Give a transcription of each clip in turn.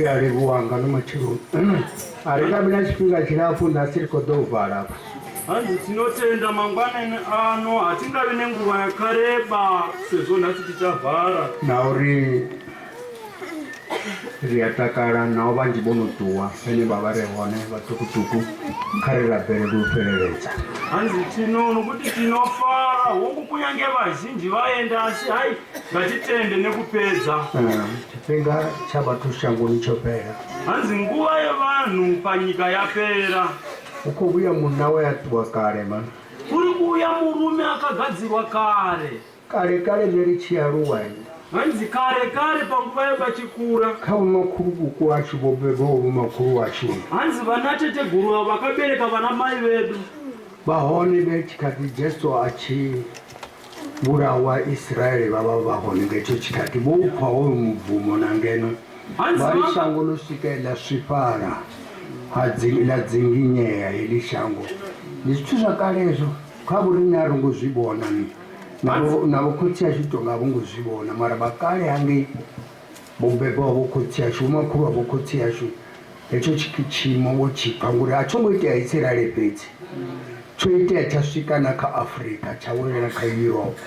ari buwanga n'umuchiru ari kabina chipinga chirafunda siri kodovhara apa hanzi tinotenda mangwanani ano hatingavi nenguva yakareba sezvo nhasi tichavhara nauri riyatakara navo vanjibonotuwa pene baba revone vatukutuku karira bere rupereredza hanzi tino nokuti tinofara hongu kunyange vazhinji vaenda asi hai ngatitende nekupedza chipinga chabatushangu nichopera hanzi nguva yevanhu panyika yapera uko uya munhu nawe yatuwa kare man kuri kuuya murume akagadzirwa kare kare kare nerichiyaruwa hanzi kare kare panguva yevachikura kaumakuru wacho vobevovu makuru wacho hanzi vanateteguru vakabereka vana mai vedu vahoni vechikati jesu achiburawa israeri vava vahoni ngecho chikati voupawo mubvumo nangeno vari shango nosvika ilasvifara ladzinginyeya ili shango ndizvitu zvakarezvo kwavuri narongozvibona navo kotsi yacho tonga vongozvibona mara vakare hange bombeba wavokotsi yacho vomakuru wavokotsi yacho echo chimo vochipa nguri achongoita yaisiralepedzi choita yachasvika nakaafrica chaona nakaeurope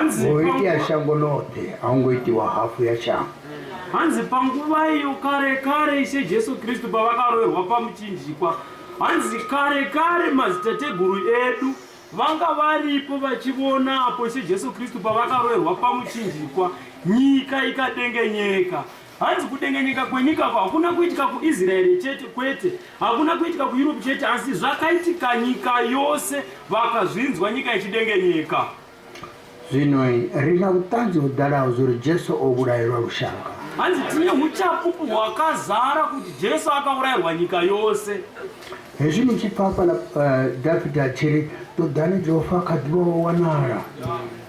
voita yashango norte haungoitiwa hafu yashango hanzi panguva iyo kare kare ishe jesu kristu pavakaroverwa pamuchinjikwa hanzi kare kare mazitateguru edu vanga varipo vachiona apo ishe jesu kristu pavakaroverwa pamuchinjikwa nyika ikadengenyeka hanzi kudengenyeka kwenyika hakuna kuitika kuisraeri chete kwete hakuna kuitika kueurope chete asi zvakaitika nyika yose vakazvinzwa nyika ichidengenyeka zvino rina utanzi hudharawo zuri jesu ourayirwa rushanga hanzi tine uchapupu hwakazara kuti jesu akaurayirwa nyika yose hezvi nichipapa David achiri todhane Jehovha akadhiba wawanara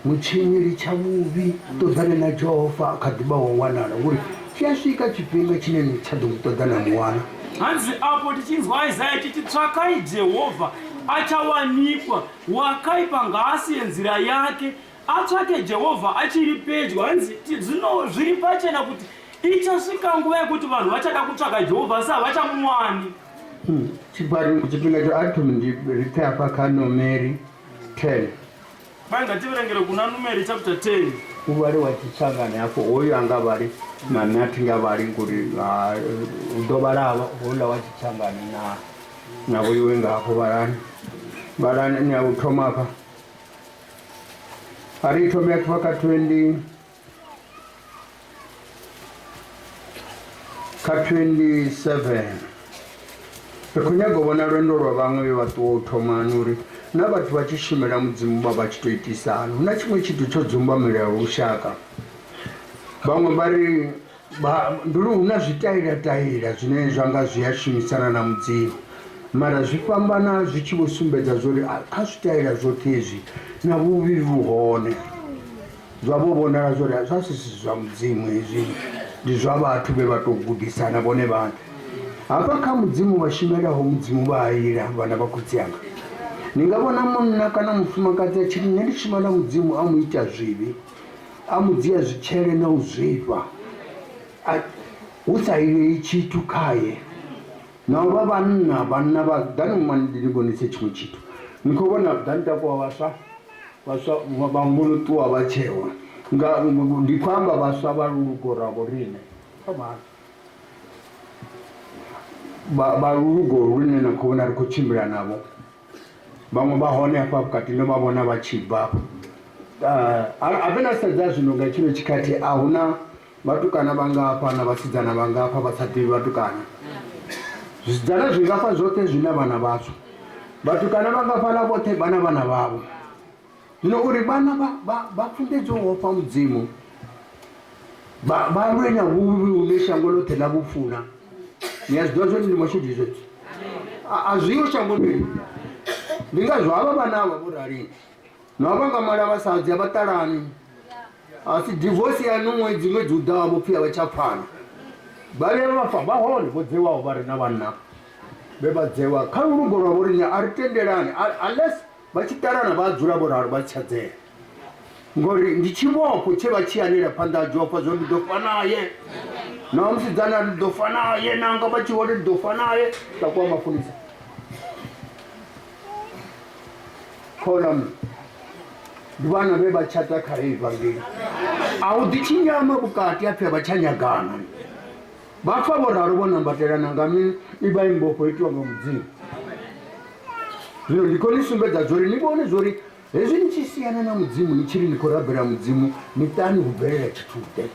muchinyiri chamuvi todhane naJehovha akadhiba wawanara uri chiyasvika chipinga chineni chadomutodhana muwana hanzi apo tichinzwa Isaya chiti tsvakai Jehovha achawanikwa wakaipa ngaasiye nzira yake atsvake Jehovha achiri pedyo hanzi zvino zviri pachena kuti ichasvika nguva yekuti vanhu vachada kutsvaka Jehovha asi havachamuwani chipinga choatomu ndiripe apa kanomeri 10 bai ngativerengere kuna numeri chapter 10 uvari wachitsangana yako oyo anga vari nani atinga vari nguri udova ravo ola wachitsangana navo iwe ngako varani nyautoma apa ari itome yako paka 27 kunyagovona rwendo rwavamwe vevatotomani navatu vachishumira mudzimu vachitoitisana una chimwe chinhu chodzumbamira ushaka vamwe vari ndiri una zvitaira zvine zvanga zviyashumisana namudzimu mara zvifambana zvichivosumbedza zvori akazvitaira zvote izvi navuvi vuhone zvavovonara zvori zvasisi zvamudzimu izvi ndizvavatu vevatogudisana vone vanhu apa kamudzimu vashumiraho mudzimu vaayira vana vakutsianga ningavona munhu kana mufumakadzi achiri nendishumana mudzimu amuita zvivi amudziya zvichere neuzvipa usairei chitu kaye nava vanna vadhani mumandinibonese chimwe chitu nikuvona dhani takuva vasva vamunotuwa vachewa ndikwamba vasva varurugo ravo rine varurugo rine nakuona rikuchimbira navo vamwe vahone apapo kati novavona vachibvapo hapena sadza zvinonga chino chikati hauna vatukana vangafa navasidzana vangafa vasati vatukana zvidzidzana zvingafa zvote zvina vana vazvo vatukana vangafa navote vana vavo zvino uri vana vapfundedzowo pamudzimu varwenya vuvi une shango lote lavufuna nyazidziwa zvoti ndimashudhi izvoti hazviyo shango mberi ndingazvava vana ava vorarini navanga mara vasadzi avatarani asi divorce yanomwedzi mwedzi udhavo pia vachapfana vave vafa vahone vodzewawo vari navanna vevadzewa karurugo rwavo rinya aritenderani unless vachitarana vadzura voraro vachadzera ngori ndichivoko chevachiyanira pandajopa zvondidofanaye na msidzana ridofa naye nanga vachiona ridofa naye takuwa mafundisa khona mna ndivana vevachata khare evhangeri audi chinyama vukati apya vachanyagana vafa voraro vonambaterana ngami iva imboko itiwa ngomudzimu zvino ndiko nisumbedza zori nivone zori hezvi nichisiyana namudzimu nichiri nikorabhera mudzimu nitani kubherera chitude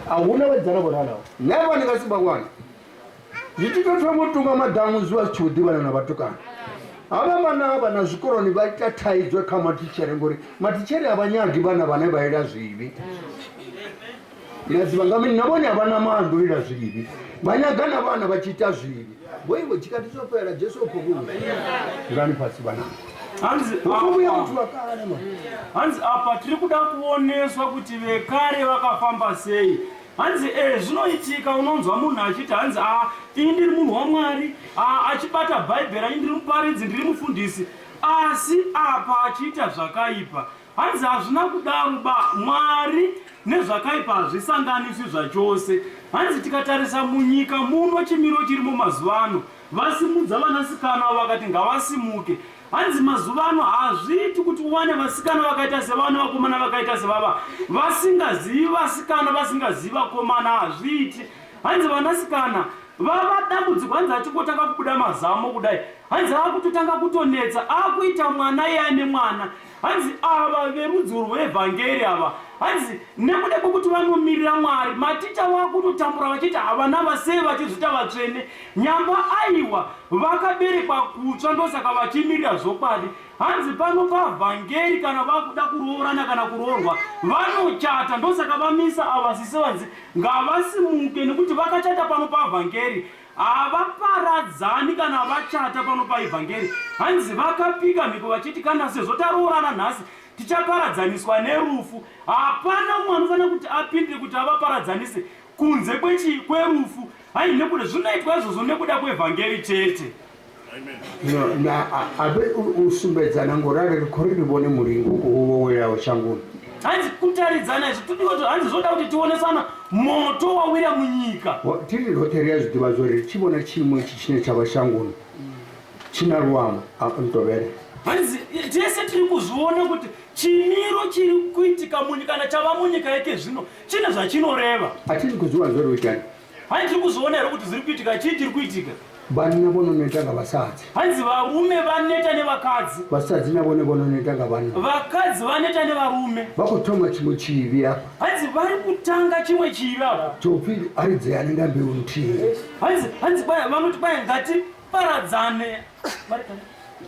ahuna vadzana vorarawo naiva ndingasibangwana ndichitotomotunga madhamu zuva zichiudhivana navatukana ava vana ava nazvikoroni vatataidzwe kamatichere ngori matichere avanyagi vana vane vaida zvivi nazivangami navone havana maandurira zvivi vanyagana vana vachiita zvivi voivo chikatisopera jesu opokuva irani pasi vanaa hanzi apa tiri kuda kuoneswa kuti vekare vakafamba sei hanzi zvinoitika unonzwa munhu achiti hanzi ini ndiri munhu wamwari achibata bhaibheri ini ndiri muparidzi ndiri mufundisi asi apa achiita zvakaipa hanzi hazvina kudaro mwari nezvakaipa hazvisanganiswi zvachose hanzi tikatarisa munyika muno chimiro chirimo mazuva ano vasimudza vanasikana vakati ngavasimuke hanzi mazuva ano hazviiti kuti uwane vasikana vakaita sevana vakomana vakaita sevava vasingazivi vasikana vasingazivi vakomana hazviiti hanzi vanasikana vava dambudziko hanzi achingotanga kubuda mazamo kudai hanzi akutotanga kutonetsa akuita mwana iyane mwana hanzi ava verudzi rwevhangeri ava hanzi nekuda kwekuti vanomirira mwari maticha vakutotambura vachiti havana vasei vachizvita vatsvene nyamba aiwa vakaberekwa kutsva ndosaka vachimirira zvokwadi hanzi pano pavhangeri kana vakuda kuroorana kana kuroorwa vanochata ndosaka vamisa ava sisevanzi ngavasimuke nekuti vakachata pano pavhangeri havaparadzani kana vachata pano paivhangeri hanzi vakapika mhiko vachiti kana sezvo taroorana nhasi tichaparadzaniswa nerufu hapana mumwe anofanira kuti apindire kuti avaparadzanise kunze kwerufu hai nekuda zvinoitwa izvozvo nekuda kwevhangeri chete ave usumbedzana ngorare rikori rivone muringo uwowerawo changuni hanzi kutaridzana izvi tudikoto hanzi zvoda kuti tionesana moto wawira munyika tiri roteria zvidiva zvo richivona chimwe chichine chava shanguni china ruwama ntovere hanzi tese tiri kuzviona kuti chimiro chiri kuitika munyika kana chava munyika yake zvino chine zvachinoreva hatiri kuziva zvoruitani hanzi tiri kuzviona here kuti zviri kuitika chii chiri kuitika vana vononeta ngavasadzi hanzi varume vaneta nevakadzi vasadzi navone vononeta ngavana vakadzi vaneta nevarume vakutoma chimwe chivi apa hanzi vari kutanga chimwe chivi apa chopiri aridze anenga mbeu ntii hanzi vanoti kwai ngatiparadzane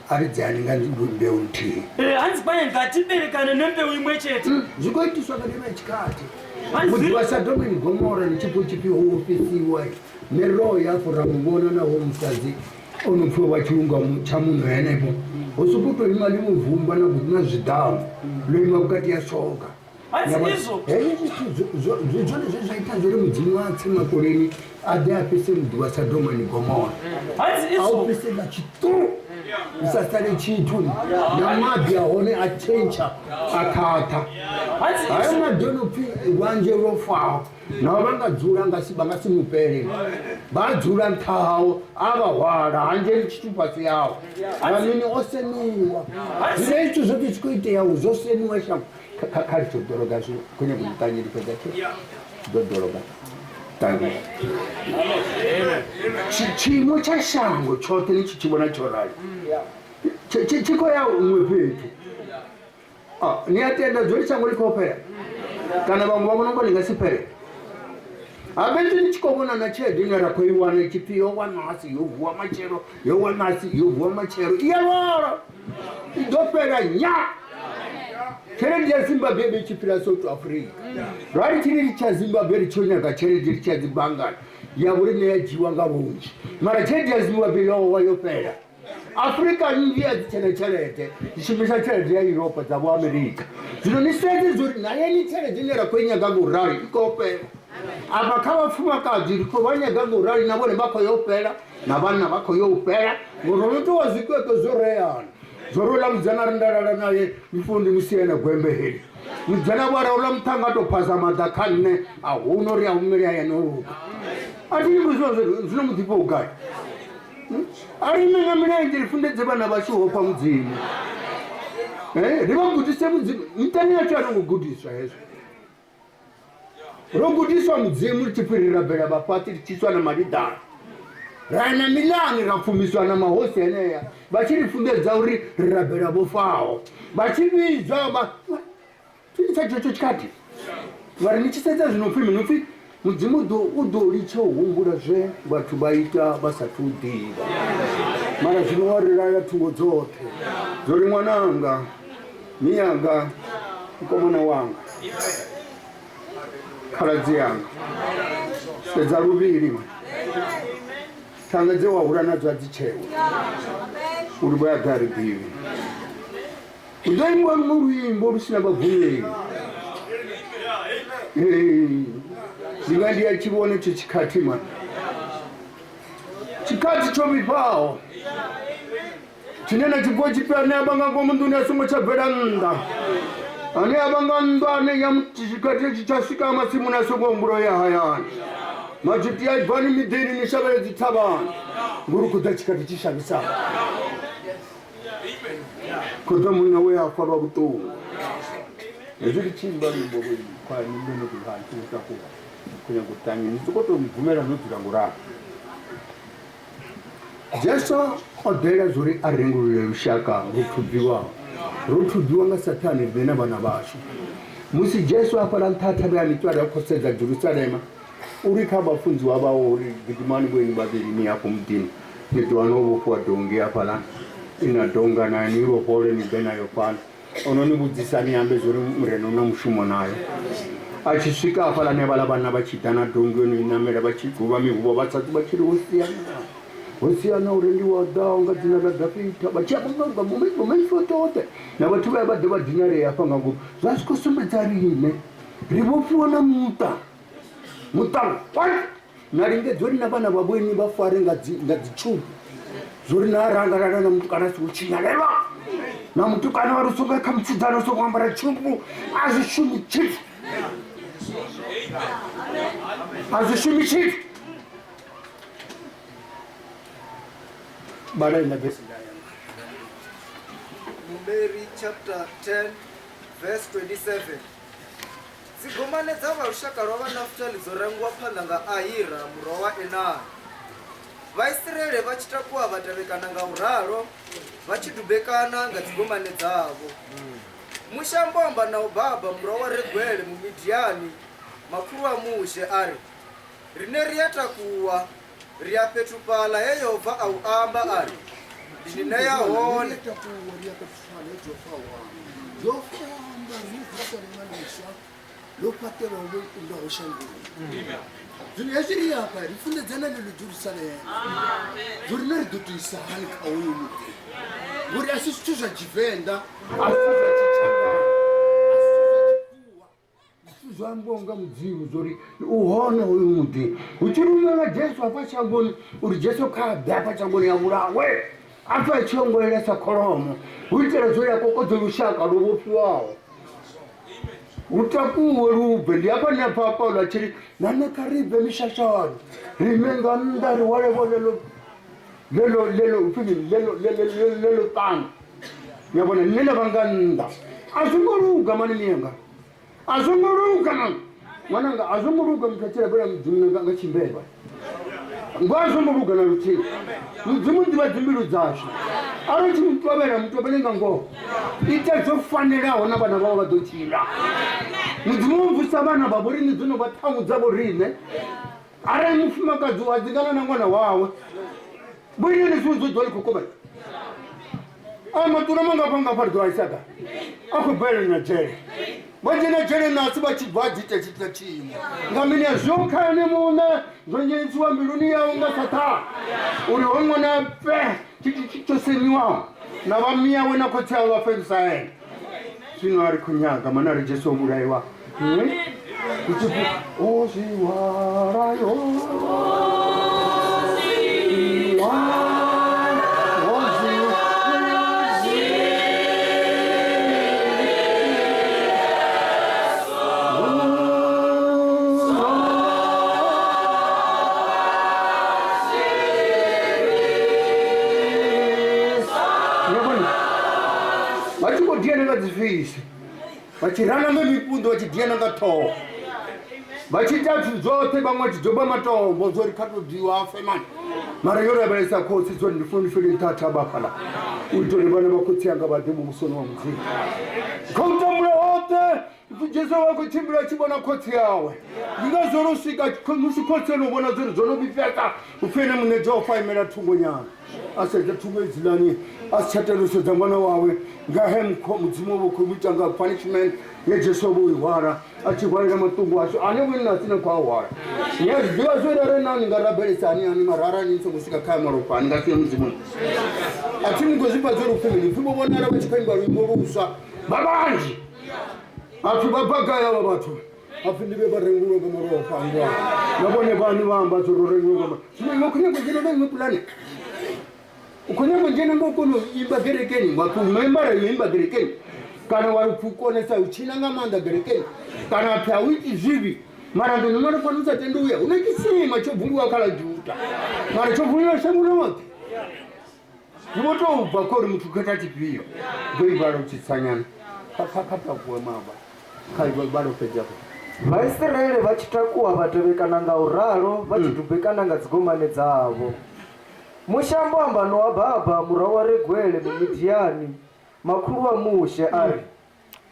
aridze anenga mbeu ntii hanzi kwai ngatiberekane nembeu imwe chete zvikoitiswa kane vechikati mudzi wasadomeni gomora nechipo chipiwa ofisiwa neroho yako ramuvona nawo musadzi unopfuwa vachirunga chamunhu yenepo usukuto imali muvhumba nakuti nazvidhamu loima kukati yasvoka zvizvone zvezvaita zviri mudzimu watse makoreni ade apese mudzi wasadoma negomora aupeseka chituru usasare chitu namabhi ahone achencha akata hayo madhonopi wanje rofawo navo vangadzura vangasimupere vadzura ntawo avahwara hanjeri chitupasi yavo vanini osemiwa zvino icho zvoti chikuiteyawo zosemiwa shangu kari chodhoroga zvino kune kutanyiri kwega dhodhoroga tangira chimo chashango chote nichichibona chorari chikoya umwe petu niyatenda dzori chango likopera kana vamwe vamonongolingasipere abetu nichikobonana chedu narakoiwana chipi yowanasi yovuwa machero yowanasi yovuwa machero iyalora idopera nya cheredi ya zimbabwe bechipira south africa rari chiriri cha zimbabwe richonyaka cheredi richadzibangana yavuri neyajiwa ngavunji mara cheredi ya zimbabwe yowa yopera afrika nyingi yadzichena cherete ichimisa cheredi ya europa dzavo amerika zvino niseti zuri naye ni cheredi nerakwenyaka ngurari ikopera apa kavapfumakadzi riko vanyaga ngurari navone vakoyopera navana vakoyopera ngoronotowa zvikweko zoreyana zorola mdzana rindalala naye Mpfuni musiyana gwembe heli mdzana bara ula mthanga to phasa madza khanne a huno ri a humeli ya no ati zino mudzipo ugai ari menga mina ngiri fundedze bana bashiho pa mudzimu riva gudise mudzimu mtani yacho anongogudiswa hezvo rogudiswa mudzimu richipirira bhera bapati richiswa namadhidhara raina milani rapfumiswa namahosi eneya vachirifundedza uri rirabhera vofawo vachividzwa chisachocho chikati vari nichisedza zvinopfimi nofi mudzimu udorichohumbura zve vatu vaita vasati udhiva mara zvinowariraya tungo dzote dzori mwananga miyanga mukomana wanga khaladzi yanga sedza ruviri thanga dzewahura nadzo adzichewa uri vayagari bhivi udoimwa muruimbo rusina vabvumeri ndingandiya chione chechikati ma chikati chomipawo chinena chipo chipi ane avangango mundu nesungo chabvera nda ane avangandwa ane yamuchikati chichasvika masimu nasungo mburo yahayani machiti yaibvani midhini nishavere dzitavani nguri kudza chikati chishavisa kudza muna weyafa vakutonga ezviri chimba kwanimbenokuhantiutakuva kunyangotanyi nitsokotomubvumera nodzirango Jesu odera zuri arengurire rushaka rutubviwa ngasatani rivena vana vasho musi Jesu afara ntatabani twada kosedza Jerusalema uri kabafunzi wavawo uri gidimani bweni babiri ni yako mdini niti wanovofuwa dongi afala ina donga na nivo pole ni bena yopana ononi budzisani ambe zuri mreno na mushumo nayo achisvika afala nevala vana vachidhana dongi inamera vachiguva mihuvo vasati vachiri hosiyana urendi wadao ngadzina radhapita vachiyabonga mumefotote navatu vaya vadhe vadhinare afanga ngo zvasikosombedza rine rivopiwa na muta naringe dzori navana vabweni vafare ngadzichupu zori narangarara namutukana siuchinyareva namutukana varusunga kamutsidzano sokuambara chupu azvishumi chifu Numeri chapter 10 verse 27. Zigomane dzava rushaka rwava Naftali dzorangwa phananga Ahira murwa wa Enani. Vaisraeri vachitakuwa vatavekana ngauraro vachidhubekana ngadzigomane dzavo. Mushambomba naubhabha murwa wa Regweli muMidhiani makuru amushe ari rine riyatakuwa riyapetupala Yehova auamba ari ndineyahone lokatela umuntu oshangile zuri yashiri yapa rifunde dzana le Jerusalem zuri nari dutisa hali kaoyo muti zuri asisituza jivenda asituza chichanga asituza mbonga mudzimu zuri uhone uyu muti uchirumela Jesu apa changoni uri Jesu kabya apa changoni yamurawe apa chongwele sakolomo uitera zuri akokodza rushaka rovopiwawo utakuwe rube ndiapa nepapa lachiri nanekaribe mishashani rimenga ndari walevo lelo tanga yabona nile vanganda azunguruga mani miyenga azunguruga man mwananga azunguruga mkachira bela mdzimu ngachimbeba ngwazunguruga na ruchi mdzimu ndiva dzimbiru dzasho ari chimutobera mutobelenga ngo itezofanirawo navana vavo vadochira mudzimu mubvisa vana vavo rini dzino vathangu dzavo rine ari mufumakadzi wadzingana na mwana wawe bwinini siuzodzoli kokobera amatura mangapanga paridzo aisaka akubhele na jere vajena jere nasi vachibva dzitechita chimo ngamini yazvokane mune zvonyenisiwa mbiluni yavo ngasata uri womwana pe chichoseniwawo navamiya wena kotsi avo vafendisaeni zvino ari kunyaga mana ari Jesu omurayiwa kuchipu ozviwarayo ozviwarayo diana nga dzifisi vachirana ngemipundo vachidiana nga toho vachitatu zvote vamwe vachijoba matombo zori katodiwa afemani mara yoravaresa kosi zori ndifunifiri ntata bakala uitore vana vakotsi yanga vade mumusoni wa mudzimu kautambura wote jesu wakuchimbira achivona kotsi yawe ndingazorosvika musi kotsi anovona zori zonobipeka ufene mune jehovha imera thungo nyana asaita thungo idzilani asichaterusedza mwana wawe ngahe mudzimu wokumutanga punishment yejesu voihwara achihwarira matungu acho ane wini asina kwahwara nyazidiwa zvorare nani ngaraberesa ani marara ninsongosvika kaya maropa aningasiye mudzimu ati mungozvipa zorufemini mfimbo vachikaimba ruimbo rusva vavanji afi vapagaya va vathu afi ndive varengulo ngamaropa angwa navone vani vamba zororengulo zvinoimokunyangojena pulani ukunyangonjena ngokono imba gerekeni wakumembara yoimba gerekeni kana wakukonesa uchinanga manda gerekeni kana pya witi zvivi mara ndo nomara panusa tenduya unachisima chobvungiwa kala juta mara chobvungiwa shanguno wote ndivotobva kori mutu kata chipiyo ndoibara uchitsanyana kakatakuwe maba kaibara upedzako vaisraeri vachitakuwa vatevekana ngauralo vachitubhekana ngadzigomane dzavo mushambo ambano wa baba murawa regwele mumidiyani makuru wa mushe ari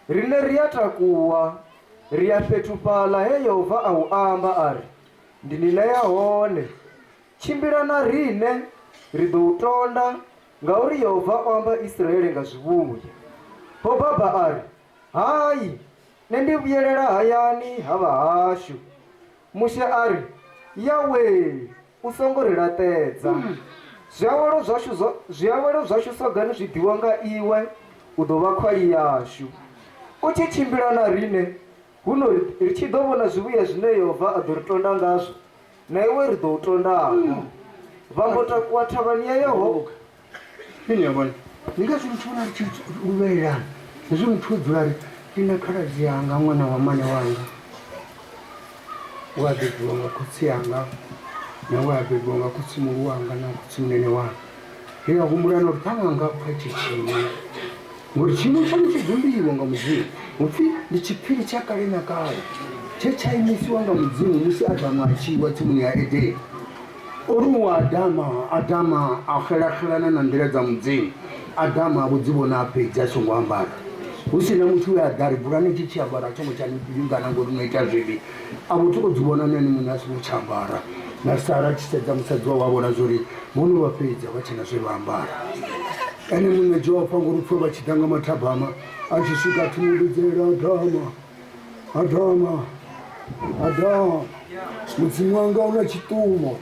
rine riyatakuwa riyapetupala yehova auamba ari ndinina yahone chimbirana rine ridoutonda ngauri yehova amba israeli ngazvivuye po baba ari hayi nendivuyerera hayani hava hashu mushe ari yawe usongoriratedza zviawelo zvashu sagani zvidiwa nga iwe udova kwali yashu uchichimbirana rine huno richidovona zvivuya zvine yehova adoritonda ngazvo naiwe ridoutondapo vangotakuwa thavani ya yehova inyabona ndingazvimuchiona richiuvererana nezvimuchiudzura rina khaladzi yanga mwana wamanya wanga wabebhiwa ngakotsi yanga nawe abebhiwa ngakotsi muru wanga nakotsi munene wanga ndingakumbulana kuti panganga pachichini ngoti chino chanichidzumbiwa nga mudzimu upfi ndi chipiri chakale nakale chechaimisiwa nga mudzimu musi adamu achiwa tsimuni ya edeni oruwa adama akhelakhelana na ndira dza mudzimu adamu akudzivona apedza songoambara usina muthu uyo adari bhurani chichiambara chomwe chanipilingana ngoti unoita zvivi avo tikudzivona neni munhu asinochambara nasara chisedza musadzi wavavona zori muno vapedza vachina zvevambara ene mumwe jehovha ngorupfe vachitanga matabhama achisvika timududzera adama mudzimu wanga una chituvo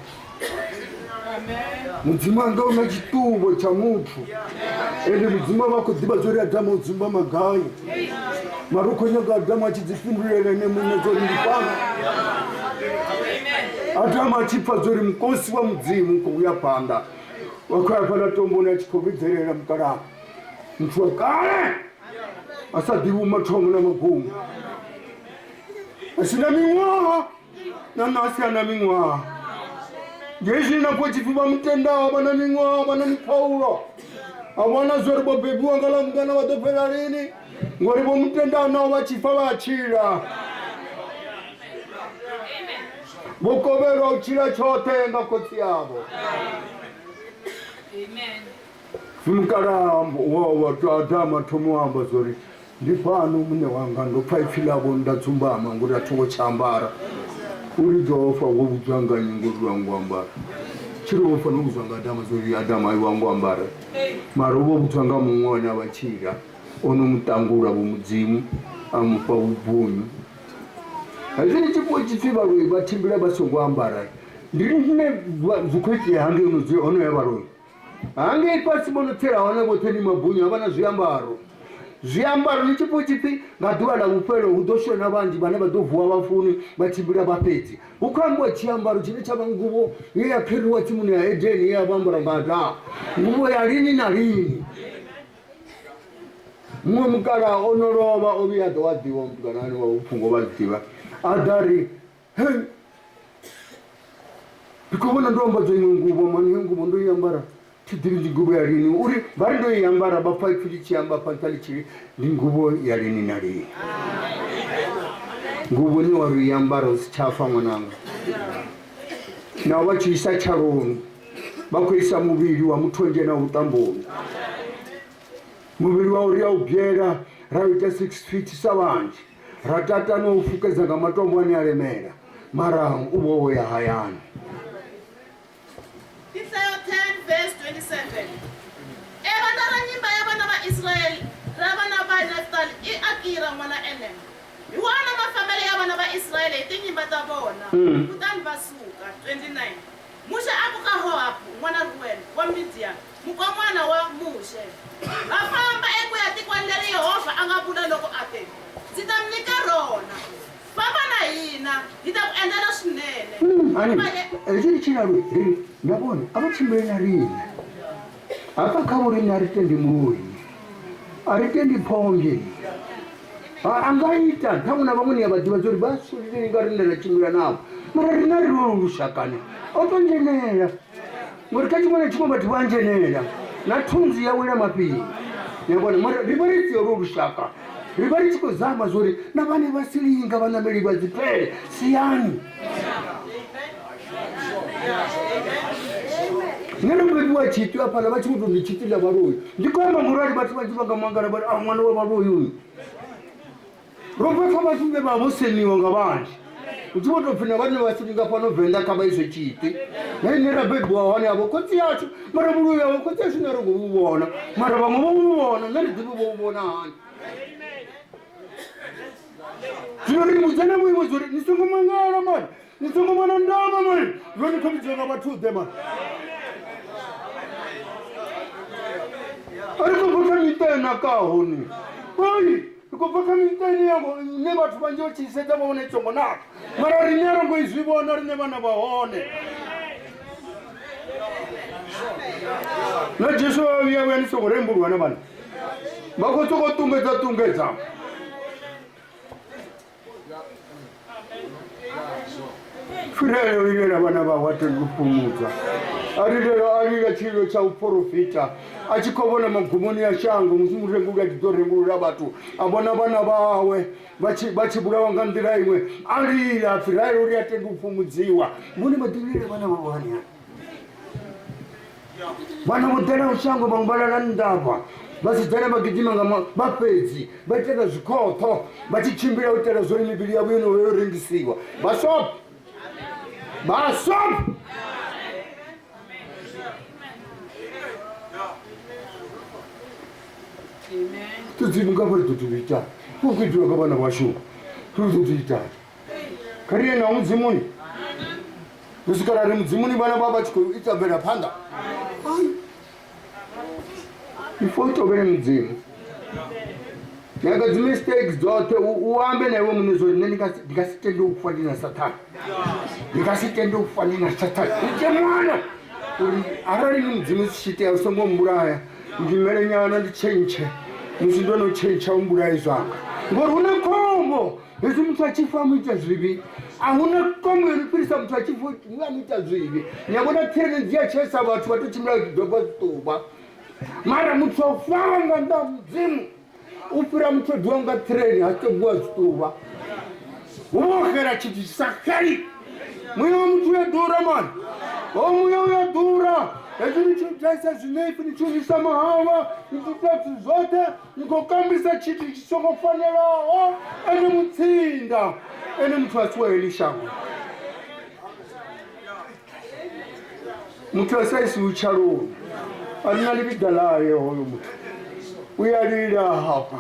mudzimu wanga una chituvo chamuthu ende mudzimu wavakudziva zori adama udzimba magayi marokonyaga adama achidzipindurira nemune zori ndipana adama achipfa zori mukosi wa mudzimu kouya panda wakaya pana tomboni achikovidzerera mukarama muthu wakale asadivi matongo namagumu asina ming'waha nanasi ana ming'waha ngezvinapo chifiva mutendawo vana ming'waha vana mipaulo avana zori bobebi wangalamungana vatopera rini ngori vomutendawo navo vachifa vachira vokoverwa uchira chotenga kotsi yavo mukarambo adama tomuamba zori ndipano mune wanga ndopfaipfilavo ndatsumbama ngori atongochambara uri jehovha wovudzwanganyi ngori wanguambara chiri wofa nokuzvanga adama zori adama aiwanguambara mari wovudzwanga mumwona vachira onomutangura vomudzimu amupa ubvunyu hazvini chipo chipfivaroi vatimbira vasongoambara ndiri ndine zikuitire hange unoziva onoya varoi hange ipasi bonotsera vana voteni mabhunyu havana zviambaro nechipo chipi ngadhuvana upero udoshona vanji vana vadovhuwa vafuni vatimbira vapedzi ukambwa chiambaro chine chava nguvo yeyaperiwa timunhu yaedeni yeyavambura ngada nguvo yarini narini mumwe mukara onorova oviyadha wadhiwa mutukanani waupfungo vaziva adari ndikuvona ndomba dzoimwe nguvo mani yenguvo ndoiambara tidiri ngubo ya rini uri vari ndo yambara bapa ifili chiamba pantali chiri ndi ngubo ya rini na rini ngubo ni wari yambara usichafa mwanangu na wachiisa charoni bakwisa mubiri wa mutonje na utamboni mubiri wa uria ubyera rawita 6 feet savanje ratata no ufukeza ngamatombo ani alemera mara ubo ya hayani. Isaiah 10 verse 27. Ebantara nyimba y'abana ba Israel rabana ba Naftali Akira mwana Enem. Iwana mafamili y'abana ba Israel itinyimba ta bona. Kutani basuka 29. Musha abuka hoapu mwana Ruben wa Midian. Muko mwana wa Mushe. Afamba ekwe atikwandeli Yehova angabula loko ate. Zitamnika rona. Papa na hina itakuendela swinene. Ezili chinaru ndabona abachimbena rini apa kaburi aritendi muri aritendi ponge angaita tamuna bamuni abadiba zori basulire ngarinda chimira nabo mara rinari rushakane otonjenera muri kachimwana chimba tibanjenera natunzi yawira mapiri yabona mara ribariti rushaka ribariti kozama zori nabane basilinga banameli bazipere siyani nero bwa chitu apala bachimutu ndichitila baruyu ndikoma murali bati bachibanga mangara bati mwana wa baruyu robo kama tumbe baboseniwa ngabanje uchiboto pfina bane basilinga pano venda kaba izo chiti nera bedwa wane abo koti yacho mara baruyu abo koti yacho nero kubona mara bamwe bubona nari dibu bubona hani Juri muzana mwe muzuri nisongo mangara man nisongo mana ndama man roni komjona bathude man ariko bota mitena ka honi oi ko bota mitena yabo ne bathu banje chiseta bone chongo na mara rinyaro ngo izibona rine bana bahone na Jesu yawe ni soko remburwa na bana bakotoko tungeza Fireo ilera bana ba watengupumuza arira chiro cha uprofita achikobona magumoni ya shango musumurenguga tidorengurira batu abona bana bawe bachibura wanga ndira imwe arira fireo uri atengupumuziwa muni madirire bana babani bana mutera ushango bangbalana ndava basitana bagidima ngama bapezi batera zikoto bachichimbira utera zori mibiri yabo ino yorengisiwa basop tuzimunga bari tutubita ukujura kabana bashu tutubita kariye na muzimuni usikarare muzimuni bana baba chiko itabera panda ifoto bere muzimu yaga mistakes zote uambe na wewe mnuzo nikasitende ukufanya satani nikasitende ukufanya satani mwana arari muzimu shite usongo mburaya ngimere nyana ndichenche muzindono chencha umburayi zanga ngori una kombo ezi mtu achifamu itazvivi ahuna kombo iripirisa mtu achifu ngani itazvivi nyabona tene ndia chesa watu watuchimira kidogo stoba mara mtu ofanga nda muzimu upira mtu duanga treni atebwa stoba umokhera chiti sakari mwiyo mtu ya dura man mwiyo ya dura ezini chutaisa zinefu nichuvisa mahawa nitutatu zote nikokambisa chiti chisokofanela ene mutsinda ene mtu asweli shangu mtu asaisi ucharuni alinalibidalaye hoyo mtu uyalila hapa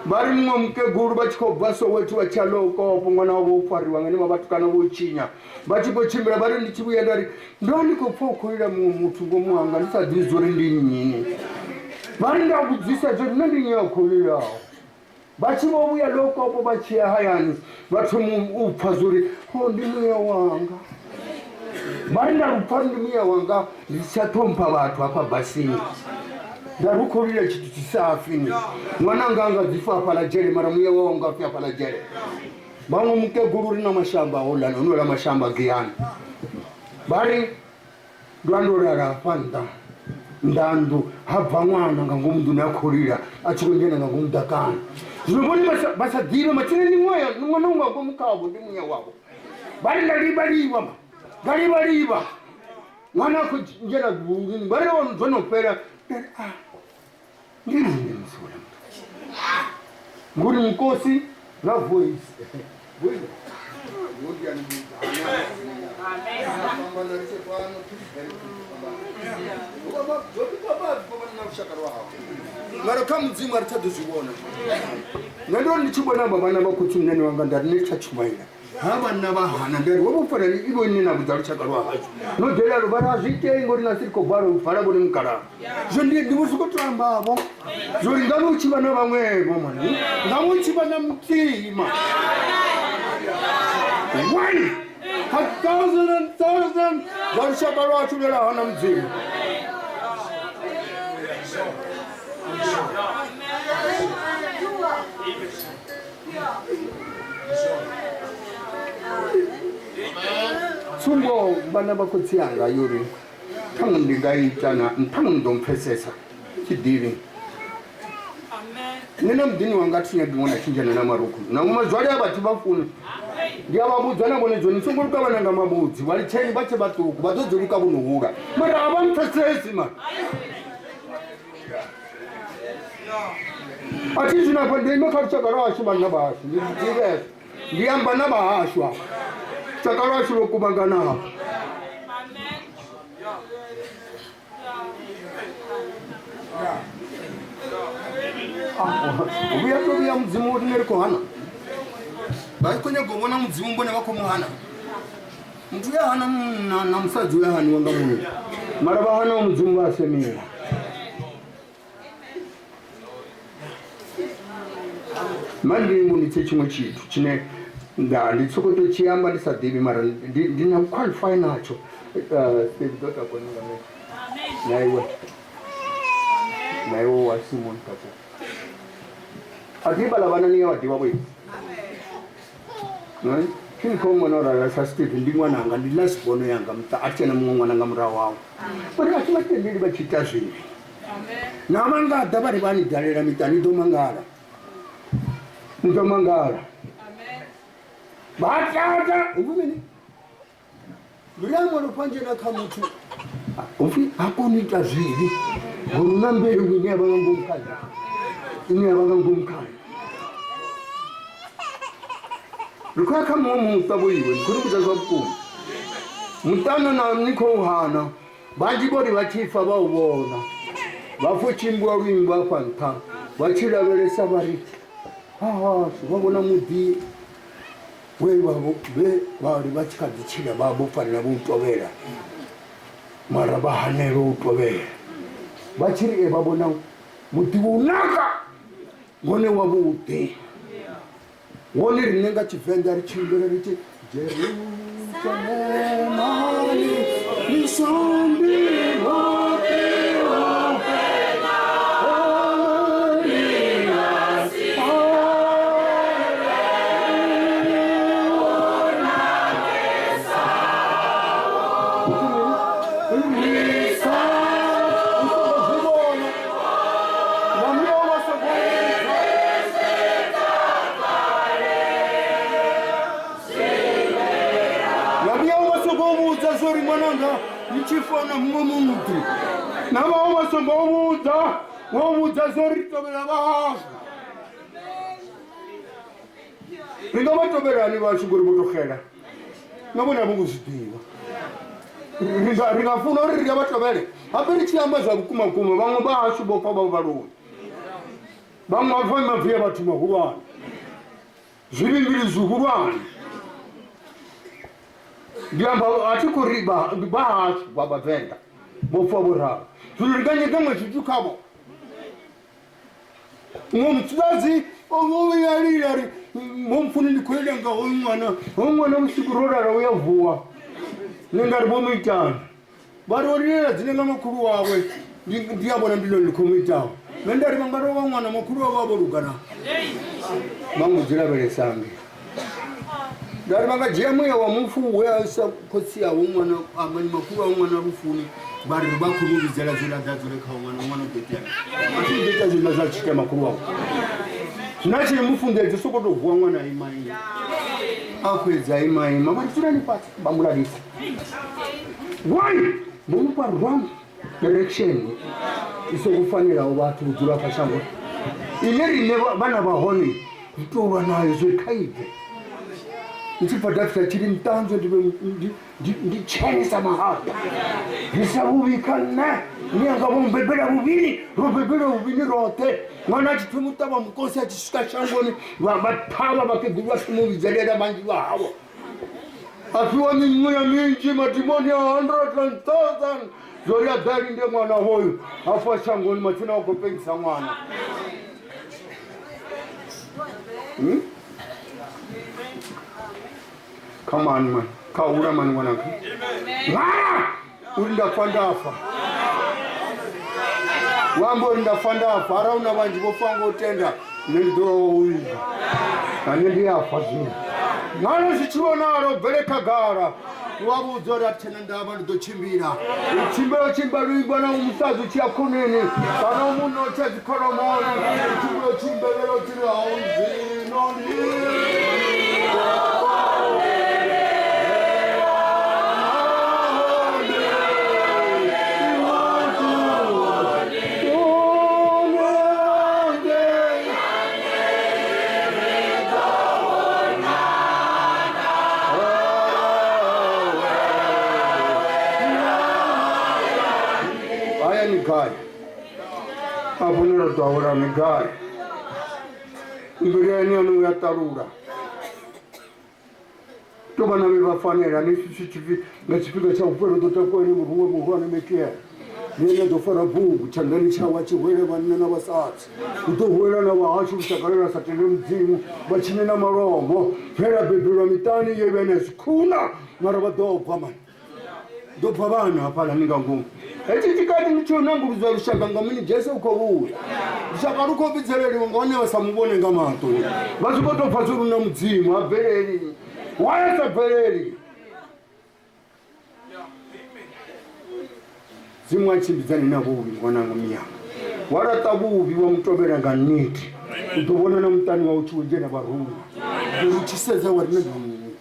bari mwe mkeguru bachikobvaso wetu wachaloko mwana wabo ufariwa ngene mabatukana bochinya bachibochimbira bari ndichibuya ndari ndoni kopfokorira mu mutungo mwanga ndisadizore ndinyini bari ndakudzisa zvo ndinyakorira bachibobuya loko opo bachiya hayani batumu upfazuri ho ndimuya wanga bari ndarupfa ndimuya wanga ndichatompa batu apa basini ndarukorira chitu chisafini mwana nganga zifa la jere mara muya wanga fya la jere bamwe mukeguru rina mashamba hola nola mashamba giyana bari ndwandorara panda ndandu habva mwana nga ngomundu nakhulira achikongena nga ngomudakana zvinoboni basadhive matine ni mwana wako mukavo ndi munya wako bari ndalibaliva ndalibaliva mwana wako njena gungini bari vanopera ndiri musula nguri mukosi na voice mara kamudzimu aritadzozvivona nandiro ndichibona vana vakuti munani wanga ndari nechachumaira havana vahana ndari wakufanira ivo nenabudza ruchaka rwahacho nodheraro vari azviitei ngori nasiri kobvaro vhara vone mukararo zvo ndivosikotorambavo zvori ngamuchiva navamwevo mwana ngamuchiva namutima 1,000 varushaka rwacho nerahana mudzimu tsumbo vana vakotsiyanga yuri ntangu ndingaitana ntangu ndomupfesesa chidivi nina mudhini wanga tinyagimona chinjana namaruku nangu mazwari avati vafuni ndiyavabudza navone dzoni tsunguluka vananga mabudzi vari cheni vache vatuku vatodzorika kunohura mara havamupfesesi mari atizvinapa ndeimakari chakaravashu vana vashu ndizivesa ndiyamba navahashu apa chakaravashu vokuvangana apa uyatovia mudzimu uri nerikuhana vaikonyagomona mudzimu mbone vakomuhana mntu uyahana namusadzi uyahani wanga munhu mara vahana mudzimu vasemira mandiri munhu chechimwe chitu chine nditsokotochiyamba ndisadhivi mara ndina qualify nacho naiwe wasimon kapo adibala vana niye wadiwa bwe kini ko mwana sa steve ndi mwana anga ndi lasbono yanga mta achena mwana anga mura wawo bari achivatendeli vachita zvinhu namanga dabari vani dalera mitani domangara ndomangara batata ubumene ndiyamwana panje nakamutu ufi akonita zvivi ngurunamberi wine avangomukadzi ine avangomukadzi rikakamuwa mumusavo iwe ndikuri kuita zvakukuma mutana nanikouhana vanjibori vachifa vauvona vafuchimbwa ruimba kwanta vachiraveresa variti vavona mudhi wevavo vari vachikadzichira vavofanira voutovera mara vahanero utovera vachiri evavona mudhi unaka ngone wavo udhe wone rinenga chivenda richimbira richi jerusalemani nisombiwa nichifona mumwe muntu navavo vasomboudza voudza zoritovera vahafu ringavatoverani vashunguri votokhela navona vokuzvidiva ringafuna uri ringavatovere hape richiyamba zvakukumakuma vamwe vahashu vofa vavo varoni vamwe vafa mavhiya vatu mahurwani zvivimbiri zvikurwani ndiamba atikuriba bahashu vabavenda vofa voravo zvinhu rikanyekamwe zvitukavo umwe mutsidazi oviyalirari Mpfuni ndikuelenga omwana usiku rorara uyavhuwa nengari vomuitana varorera dzinenga makuru wawe ndiyabona ndilo ndikomuitawo vendari vangarova mwana makuru wavo avorugana vamwe dziraveresange ndari vakajira mweya wamufu weasa kotsi yawo mwana amani makuru awo mwana rufuni vari vakuruvidzira zviradadzoreka mwana betani asi beta zvinhu zvachita makuru awo zvinachiri mufungedzo sokotovhuwa mwana aimaima akwedza aimaima vachitirani pasi bamuradisa why munupa wrong direction isokufanirawo vatu kudzura pashango ine rine vana vahone kutorwa nayo zvekaibve ndichibva ndafika chiri mutanzo ndichenesa mahata ndisavuvika nyanga vombebera vuviri robebera vuviri rote mwana achitomutava mukosi achisvika shangoni vatava vakeguru vachimuvidzerera manjiva havo afiwa mimweya minji madhimoni 100,000 zori agari nde mwana hoyu afa shangoni machina wakopengisa mwana Come on, man. Kaura man wanaka. Uri ndafandafa. Wambo ndafandafa. Ara una vanji vofanga utenda. Nendo uiga. Anendi afa zini. Nano zichiona aro bere kagara. Wabu uzora tena ndaba ndochimbira. Chimbira chimbaru ibana umusazu chiakunini. Kana umuno chazikoromoni. Chimbira chiri auzi. Noni. Guy. Apunero taura ni guy. Ibirani anu ya tarura. Toba na biba fanera ni CCTV na chipika cha upero totako ni muruwe mekia. Nene do fara bungu chandani cha wachi wele banana wasat. Uto wele na waashu shakarera satele mzimu bachine na maromo. Fera bebira mitani yebene skuna maraba do paman. Do pabana apala ninga ngumu. Eti tikati nichona nguruza rushaka ngamini Jesu uko uwe. Rushaka ruko bizereri ngone basamubone ngamato. Bazukoto fazuru na mudzimu abereri. Wayasa bereri. Zimwa chimbizani na bubi ngona ngamia. Warata bubi wa mtobera nganiti. Utobona na mtani wa uchuje na barungu. Uchiseza warina ngamu.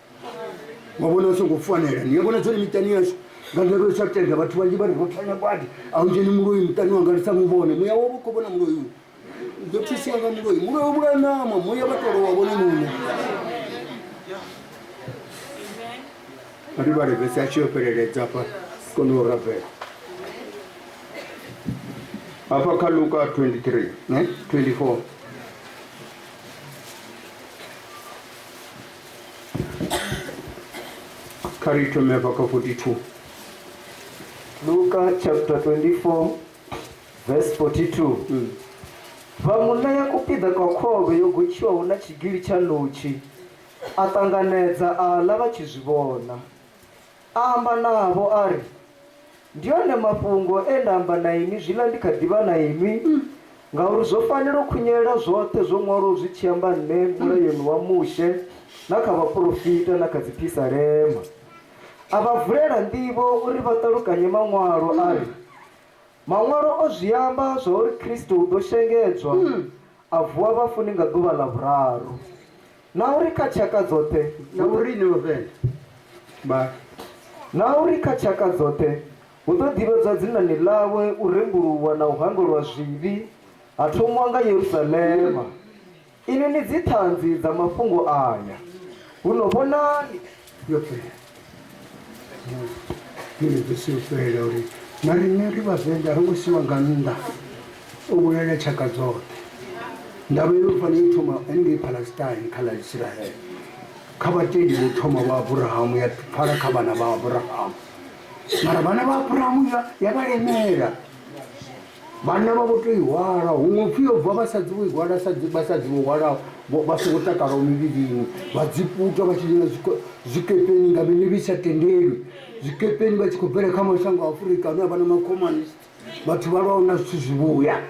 Wabona so kufanera. Niyabona zoni mitani yaso. Ngandero chatenga vatu vanji vari votanya kwati aunjeni muroyi mutani wanga risamubone muya wovukobona muroyi uyu ndotisiyanga muroyi muroyi vuranama muya vatoro wavone muno vari vari vese achiopereredza pa konorapera apa kaluka 23 24 karitome paka 42 Luka chapter 24 verse 42. Vamuna yakupidha kwakhove yogochiwa una chigiri cha nuchi atanganedza ala vachizvivona amba navo ari ndione mafungo endamba naimi zvila ndikadhiva naimi ngauri zofanira kunyera zvote zvomwaro zvichiyamba nemurayeni wamushe nakavaprofita nakadzipisa rema avavhurera ndivo uri vatarukanye mamwaro ari mamwaro ozviyamba zvauri kristu udoshengedzwa avhuwa vafuni ngaduva lavhuraru nauri kachaka dzote nauri kachaka dzote utodhivedzwa dzinani lawe uremburuwa na uhangurwa zvivi hatomwanga Yerusalema ini ni dzitanzi dza mafungo aya unovonani nilivisiufera uri narineri vavenda ringusiwa nganda ubulele chaka zote ndaba irufana ithoma enge Palestine khala Israel khabateli uthoma wa Abraham yaphara khabana ba Abraham mara bana ba Abraham yabalemera bana ba botoiwala umufio vabasadzi wigwala basadzi wigwala basokutaka romivivini vadziputa vachidina zvikepeni ngavini visatenderi zvikepeni vachikubvera kamashango Afrika nevana makomanist vatu varaona zvithu zvivuya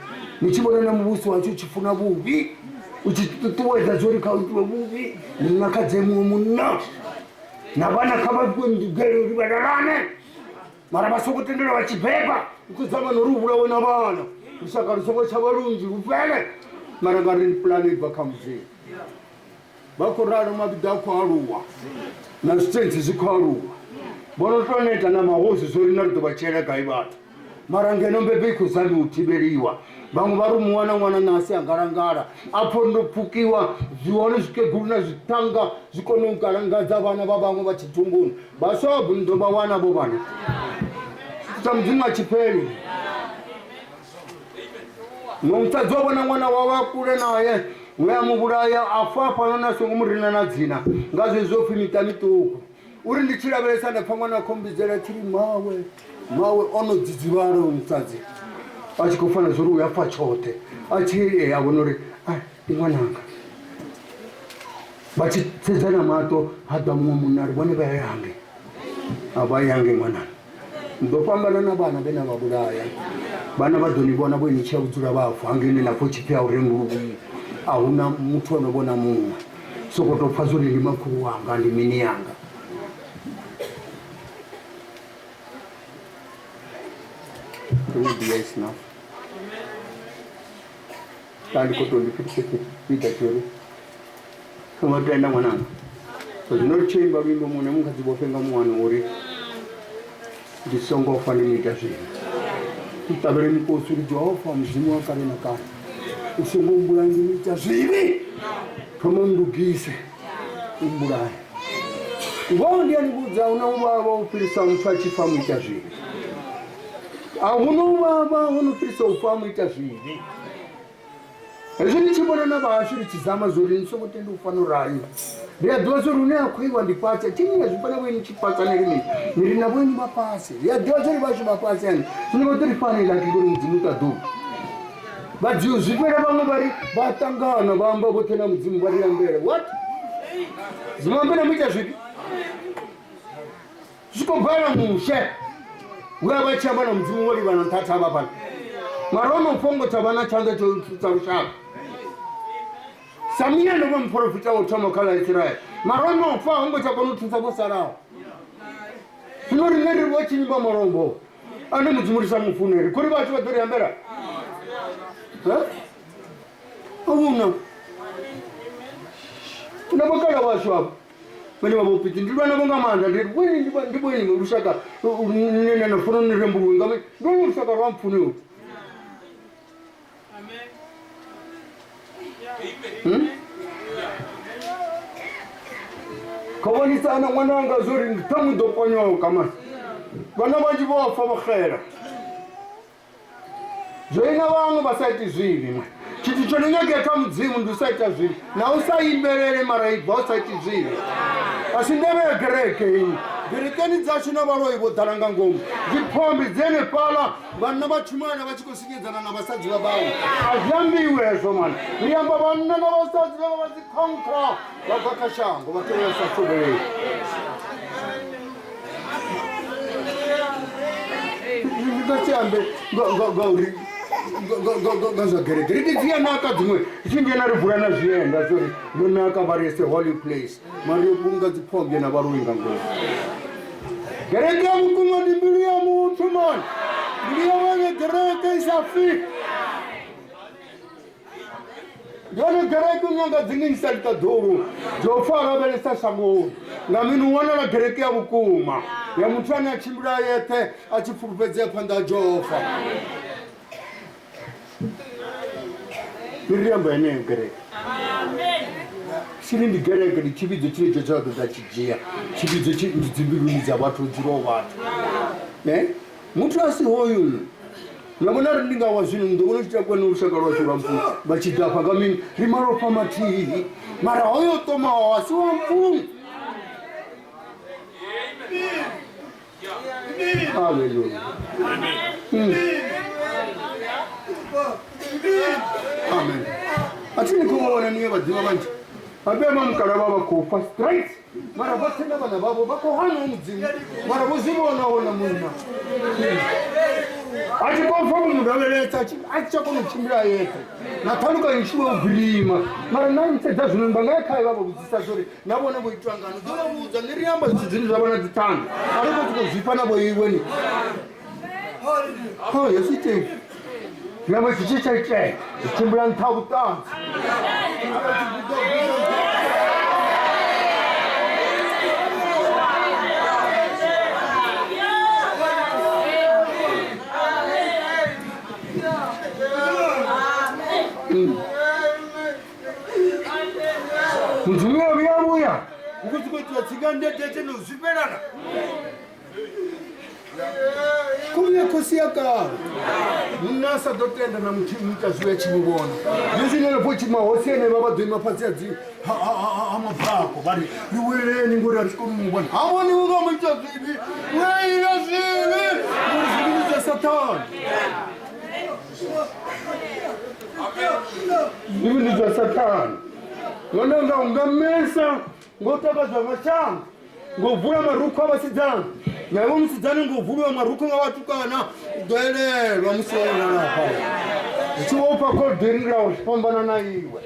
nichibona nemubusi wacho uchifuna vuvi uchitutuwedza zvorika utuwe vuvi ninakadzemwe muna navana kavaigero rivararane mara vasokotendera vachibheka kuzama noruvura wena vana rusaka rusoko chavarunzi rupele mara ngarini plani vakamuzei vakurara mavida kwaruwa na strength zikwaruwa vonotoneta namahozi zorina ridovachera ivata mara ngeno mbebe ikuzami utiberiwa vamwe vari mwana nasi angarangara apo ndopfukiwa zvione zvikeguru nazvitanga zvikone kugarangadza vana vavamwe vachitumbunu vasobhu ndovawana vo vana kuita mudzimu achiperi nomutadzi wavona mwana wavakure naye weamuvuraya afa panonasongomurina nadzina ngazvezvofimita mituku uri ndichiraveresa ndapfa mwana akombidzera chiri mawe onodzidzivara mutadzi achikofana zori uyafa chote achiri avonori imwananga vachitsedzana mato hadha mumwe munhu vone vayange avayange mwanana ndopambana navana vena vaburaya vana vadonivona voini chaudzura vafa angene napo chipyaurengurui hauna mutu anovona mumwe sokotopfa zori ndi makuru wanga ndi mini yanga tandikotondipitachori somatoenda mwananga zvinorichemba vimbo mune mungadzivofenga muwano uri ndisongofa ndinoita zvinhu utavere mikosi uri jehovha muzimu wakare nakare usongombura ndinoita zvivi tomondugise umburaye ivo ndianibudza una uvava upirisa mutu achifa muita zvivi hauna uvava unopirisa ufa muita zvivi izvi ndichibona navashi richizama zori nisongotenda ufanurayo riadhiwa zori une akwiwa ndipatsa tinina zvifana weni chipatsa nerimwe nirina weni mapasi riadhiwa zori vashi mapasi yani zvinongotorifanira kingori mudzimu tadhu vadziwo zvipera vamwe vari vatangana vamba votenda mudzimu varirambere what zimambena muita zvipi zvikobhara mushe uya vachambana mudzimu vori vana ntata vapana mari vanopongota vana chanza charushaka Samia nova muprofita wotama kala Israel. Marono fa hongo chakono tunsabo sarao. Sinori ngeri wachi nyimba marombo. Ane muzumurisa Mpfuni. Kuri bachi badori ambera. Awuna. Unabakala washo hapo. Mani mabopiti ndibana bonga manda ndibweni ndibweni rushaka. Nene na fono nirembu ngame. Ndo rushaka rwa Mpfuni. Kawanisa ana mwananga zori tamu doponyo kama vana vanji vofa vakhera zoina vangu vasaiti zvivi mwe chiti chononyageka mudzimu ndiusaita zvivi nausaimbelele maraibva usaiti zvivi asi ndevegereke ini gerekeni dzacho navaroi vodharanga ngomu dzipombi dzene pala vana vachumana vachikosinyedzana navasadzi vavavo azviyambiwezvo mwana riyamba vana navasadzi vavo vadzikonka vabvakashango vakevesasoverei ngasiambe gauri ngazvagerekere ndidziyanaka dzimwe ichingena rivhura nazvienda sori nonaka varese holy place mari yokunga dzipombe navaroinga ngoma gereke yamukunga ndi mbiri ya mutu mani mbiri yavanye gereke isafika ndone gereke unyanga dzingiisalita dhuru dzofara veresa shangouri ngamini uwanala gereke yavukuma yamutani achimbira yete achipfurupedze panda jofa Miriamba ene gereke. Shiri ndi gereke ndi chibidzo chine chochato dachijia. Chibidzo ndidzimbiruniza vatu dziro vatu. Mutu asi hoyu. Nabona ndinga wazvino ndobona chitakwana ushaka rwacho Mpfuni. Vachidhafa ngamini rimaro pamativi. Mara hoyo toma wasi wa Mpfuni. Hallelujah. Amen. Atini kuona niye badima bantu. Abema mukara baba kufa straight. Mara batenda bana babo bako hano mudzimu. Mara buzimo naona munna. Ati kofa mundu muravelecha achakona kuchimbira yeke nataluka yishuwa ubhilima mara naimtedza zvino bangayakai vavo kudzisa zori navona voitwangano dzovaudza niriyamba zvidzidzini zvavana dzitano ariko tikozvipa navo iweni yesitei nyama chichichaichai zichimbira ntautanzi Mzumia viabuya ukuti kuti vatsikandetete nozviperana kumye kosi yakaro munasa dotenda na mutimuta zviya chimubona nezvinelepo chimahosene vavadhoi mapatsi adzi amabhako vari iweleni ngori arichikomumubona hamoni ungamuita zvivi weira zvivi muzvivinidza satani zvivinidza satani ngonanga ungamesa ngotakadza mashango ngovhura maruku avasidzana naivo musidzana ngovhuriwa maruku ngavatukana doererwa musivaonanapa uchivopa kodhiringira uchifambana naiwe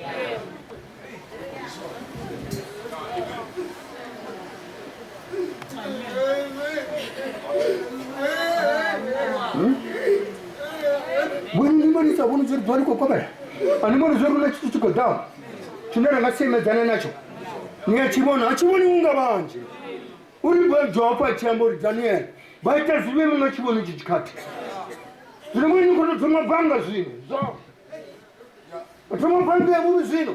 bwenimanisa voni zori dwarikokomera animoni zori una chitu chigodhamu chinorangasemedzana nacho niyachivona achivoni unga vanje uri bwejopa achiyambori daniel vaita zive mumwe chivoni chichikati zvino mwini kutodzomabhanga zvino atomabhanga evuvi zvino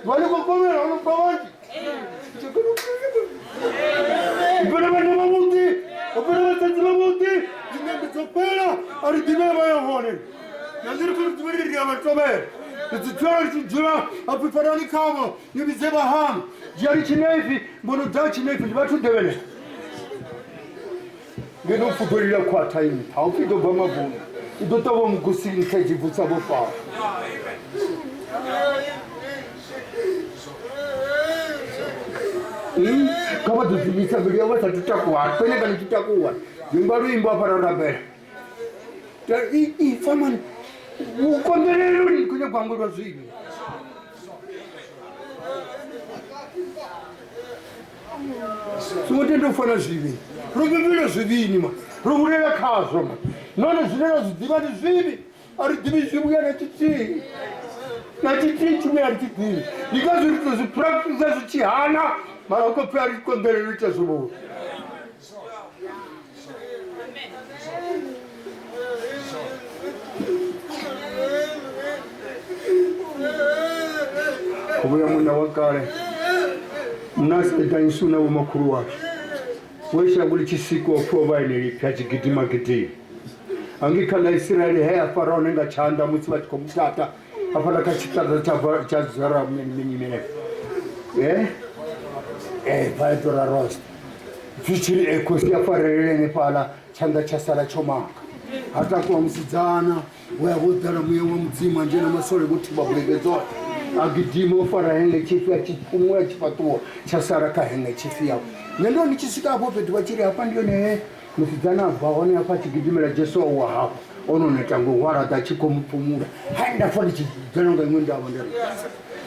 vanikokomera vanobva vanje upera vana vamuti upera vatadzi vamuti dzinendidzopera ari dive vayahone nandiri kuridziviririya vatomera Zidzora chidzora apifarani kama nibizeba ham jari chinefi mbono da chinefi ndibatu devele ngeno fukurira kwa time haukido bama bunu idotabo mugusini keji butsa bofa kama duzimisa bilia wata tutakuwa pene kana tutakuwa ngimbaru imba para rabere faman ukondereruni kunya kwangurwa zvivi simotendofana zvivi rovivira zvivini ma rovurera kazvo ma none zvinera zvidziva ni zvivi aridzivi zvivuya nachitii chimwe arichidzivi ndikazvipractisa zvichihana mara ukope arikonderero chazvovo kubuya muna wakare mnasidainsuna vomakuru wake weshaguli chisiko wafuovaineri pyachigidima gidii angikana israeli heya farao nenga chanda mutsi vachikomutata apana kachitata chazara minyimene paitora rost zvichiri ekosi yafarerene pala chanda chasara chomaka hatakuwa musidzana weyavodhara muye wamudzimu anjena masore kutimba kulegedzora agidimo fara henge chifi achipumwe achipatuwa chasara kahenge chifi yao nendo nichisika hapo petu wachiri hapa ndio ne musidzana abvaone hapa chigidimira jesu wa hapo ono netango warada chikomupumura haenda fani chidzanonga imwe ndavo ndero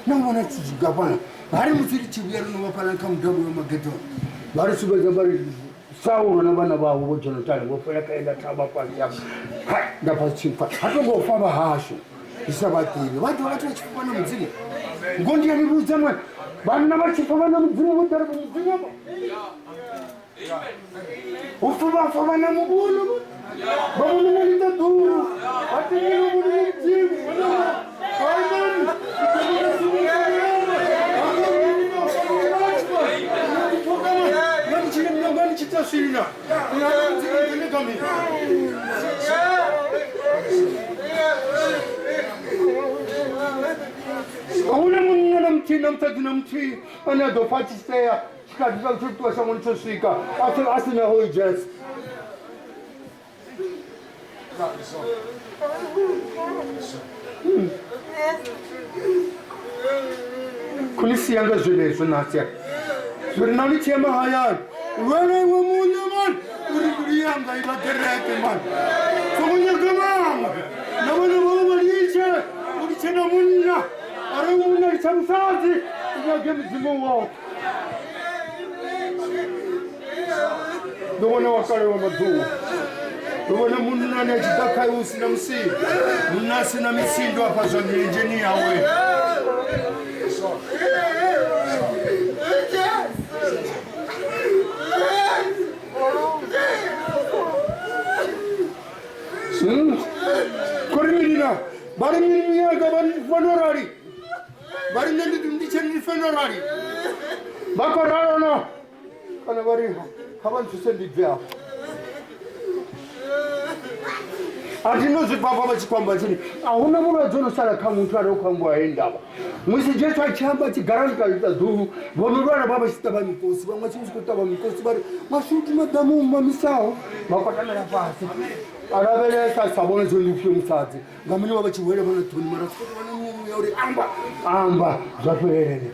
nangona chigapana hari musiri chibuya rinovapana kamudabu wemagedhoni vari subedza vari Sauro na vana vavo vojonatani vofera kaenda taba kwasi yako ndapachikwa hatongofamba hasho isavativi vantu vakati vachifamba nomudzimu ngondiyanirudza mwana vana vachifamba nomudzimu vodhara kumudzimu ufuvafamba namubuno vamunomonita dhuru vatengenomuni mudzimu Sirina, una munna namti ana do pachisteya chikadza kutua someone to sika after asina hoy just kulisianga zvilezo nasya zvirinani chema hayani Where I want man, we are going to man. So when you come on. wake mzimu wako. Ndobona wakale wa madhuwa. Ndobona mundu nani achitaka usi na msindo. Munasi na misindo hapa za engineer we. Korimina, bari mimi ya gaban fanorari. Bari nandi ndicheni fanorari. Bakoraro no. Kana bari haban tusendi vya. Atinozi baba bachikwamba chini. Ahuna mura zono sala kamuntu arokwambwa endaba. Mwisi Jesu achamba chigaranta itazu. Bonurwana baba chitaba mikosi, bamwe chikutaba mikosi bari mashuti madamu mamisao. Bakotamera pasi. Arabele sa sabona zolifyo msazi. Ngamini baba chiwele bana tuni mara sokwana yori amba zapelele.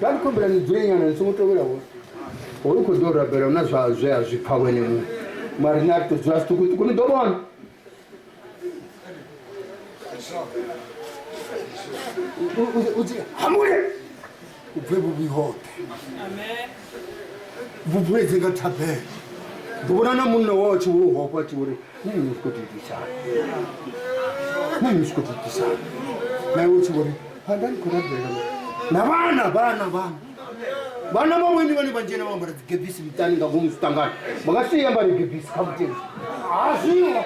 Kandi kombera ni drenga na nsomotobera wo. Oruko dora bera na zwa azikawene mu. Marinato zwastu kuni dobon. Uzi hamule. Upebu bihote. Amen. Bubweze ngatabe. Dobona na munna wacho wo hopa churi. Nini uskotitisa. Na uchi wori. Handan kurabera. Na bana baweni bani banjena bambara gebisi bitani ngabum stangana. Bagasi yambari gebisi kabutini. Asiyo.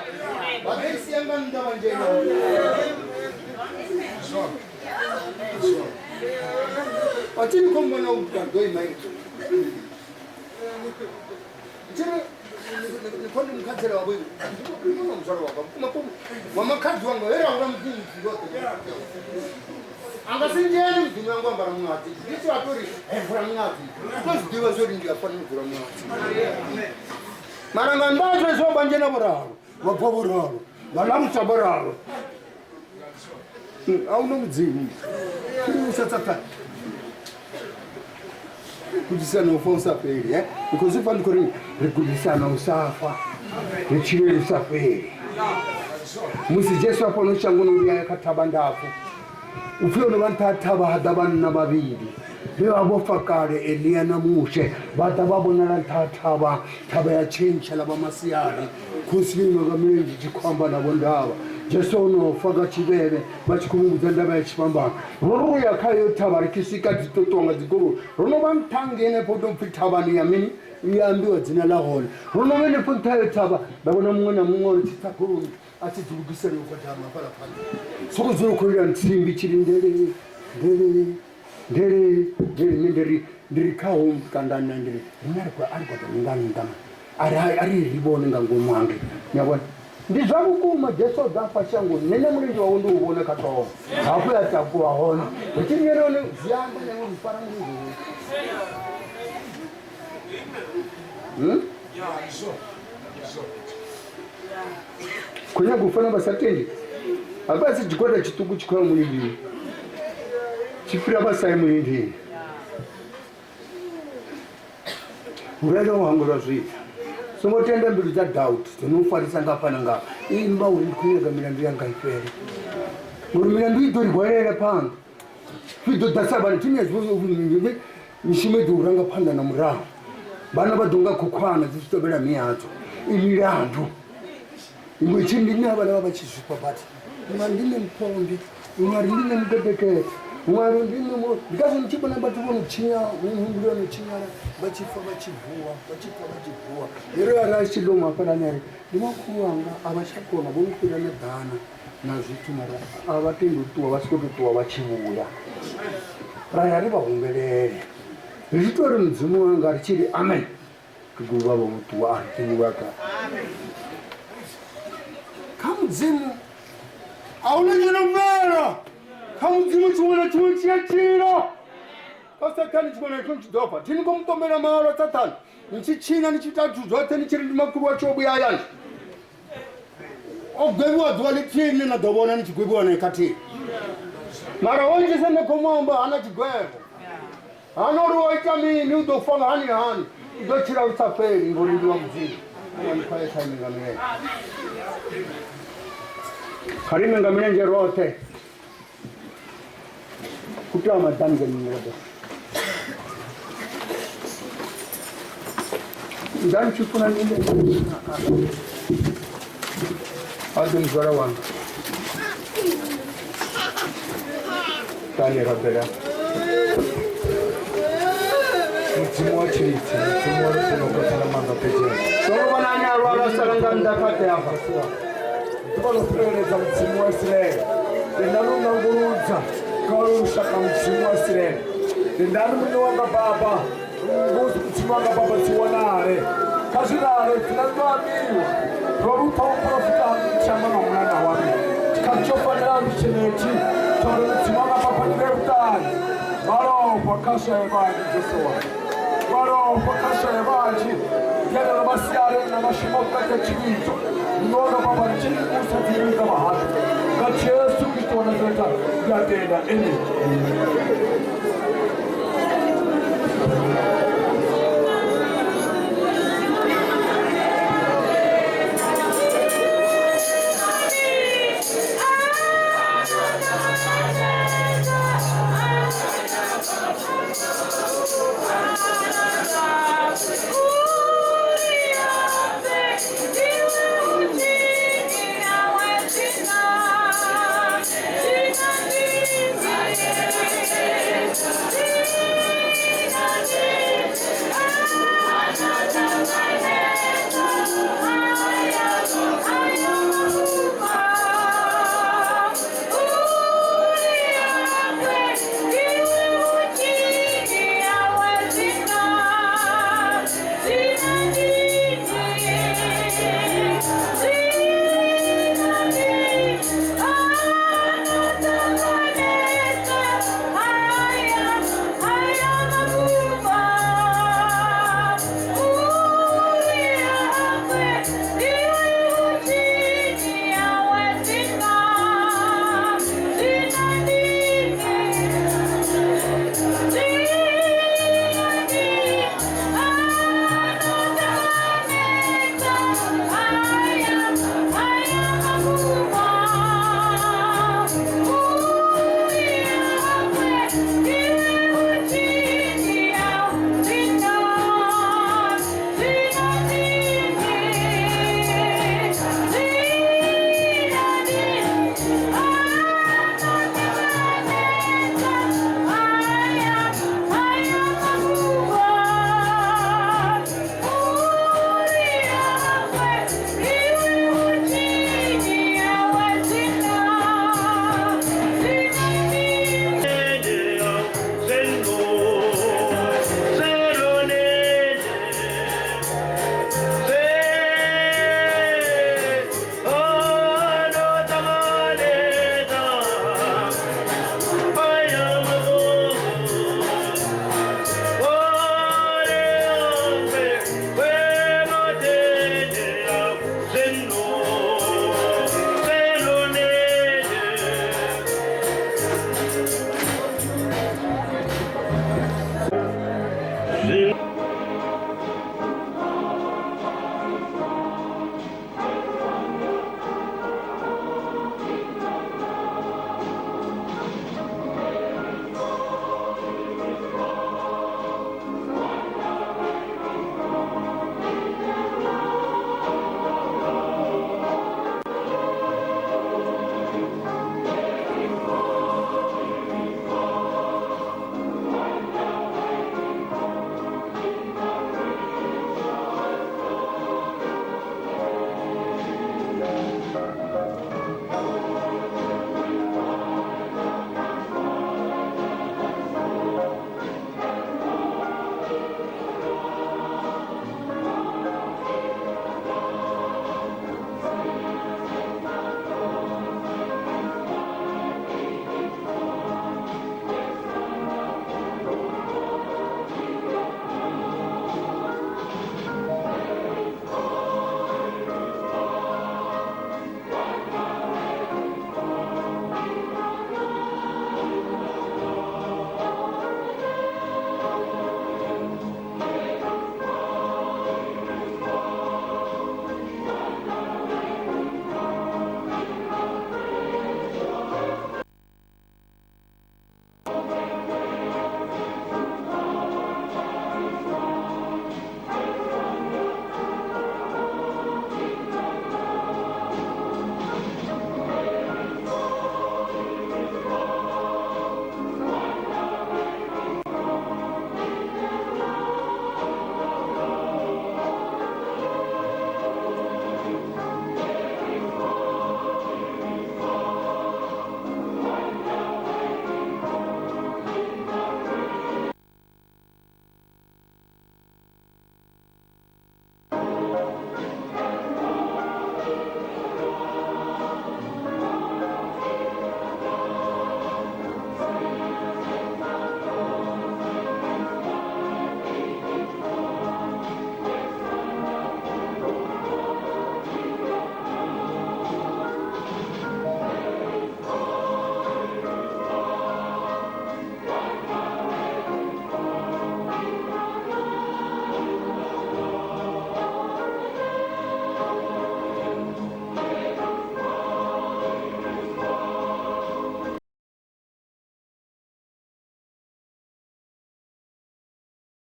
Bagasi yambari ndabanjena. Achini kombana utadoi mai. Jere nikondi mkatera wabo. Mbona mzaro wabo? Makomo. Wamakadzi wangu era uramdini ngote. Angasinjeni mdini wangu ambara mwati. Ndicho atori evura mwati. Kozi diwa zori ndi afani evura mwati. Maranga ndaje zo banjena boraro. Wapoboraro. Balamusa boraro. Au no mdzini. Usatata. Kujisana ufonsa peli, because if I'm correct, the kujisana usafa, the chile usafiri. Musi Jesu hapo noshangono ya katabanda hapo. Ufio no bantataba hadaban na babidi. Bewa bofa kare Elia na Mushe, batababo na tataba, taba ya chencha la bamasiari, kuslima gameji jikwamba na bondaba. Jesu no faga chibebe bachikumunguza ndaba chipamba ruru yakayo tabari kisika ditotonga ziguru runo bantangene podo mfitabani yamini yambiwa dzina la hole runo mene pontayo taba babona mwana mungoro chitakuru achitubugisa lokotama pala pala sokuzuru kulira ntsimbi chirindere ndiri kawo kandana ndiri ndiri kwa ari kwa ngana ari ribone ngangomwange nyabona ndizvakukuma Jesu dzafa shango nene mulinzi wawo ndiubone katomo hapo yatakuwa hona uchinyero ne ziyamba ne mfara mulinzi kunya gufana basatendi abasi jikwata chituku chikwa mulinzi chifira basai mulinzi urado wangu razvita somotenda mbiru dza doubt dzinofarisa ngapana nga imba uri kunyega milandu yanga ipere uri milandu idorigwarera panga fido dasabana timyazvozovuningeve mishimedzi uranga panda na muraho vana vadonga kukwana dzichitobera miyadzo imilandu imwe chindine avana vavachizvipa bati mwari ndine mupombi mwari ndine mudedekete mwari ndine ndikazi nichibona bativona chinya unhungulano chinyara vachifa vachibhuwa ero arachiloma akananyari ndimakuru anga avachakona vomukwira nedhana nazviti mara avatendotuwa vasikototuwa vachivuya rayari vahungelere richitori mudzimu wanga richiri amen kuguva vomutuwa aritimuwaka kamudzimu aunanyenomera kamudzimu chimwe na chimwe chiyachira pasatani chimwe na chimwe chidzopa tinikomtomera maaro satani nichichina nichitatu zvote nichiri ndimakuru wachobuya yanji ogweviwa dhuva litini nadovona nichigweviwa nekatini mara wonjese nekomwamba hana chigwevo hanoriwoita mini udofanga hani udochira usaferi ngorindiwa mudzimu anikwaesaimengamire karimengamire njerote kutama dhange mimodo ndani chifuna nini adu mzora wangu tani rabera mtimu wa chini mtimu wa kunokotana manga peje so bananya rwala saranga ndakate hapa tubalo kureleza mtimu wa Israeli ndalunga nguruza kalusha kamtimu wa Israeli ndani munyo wanga baba nguzi mtimu wanga baba tiwanare kazirare tunamwamiwa roruta uprofita chama mwana wami kachofanira mcheneti tore mtimu wanga baba ndebutani maro pakasha ebani Joshua maro pakasha ebani yana nabasiare na mashimoka kachibito nona baba chini usatiriza bahati kachesu kitona zeta gatenda ene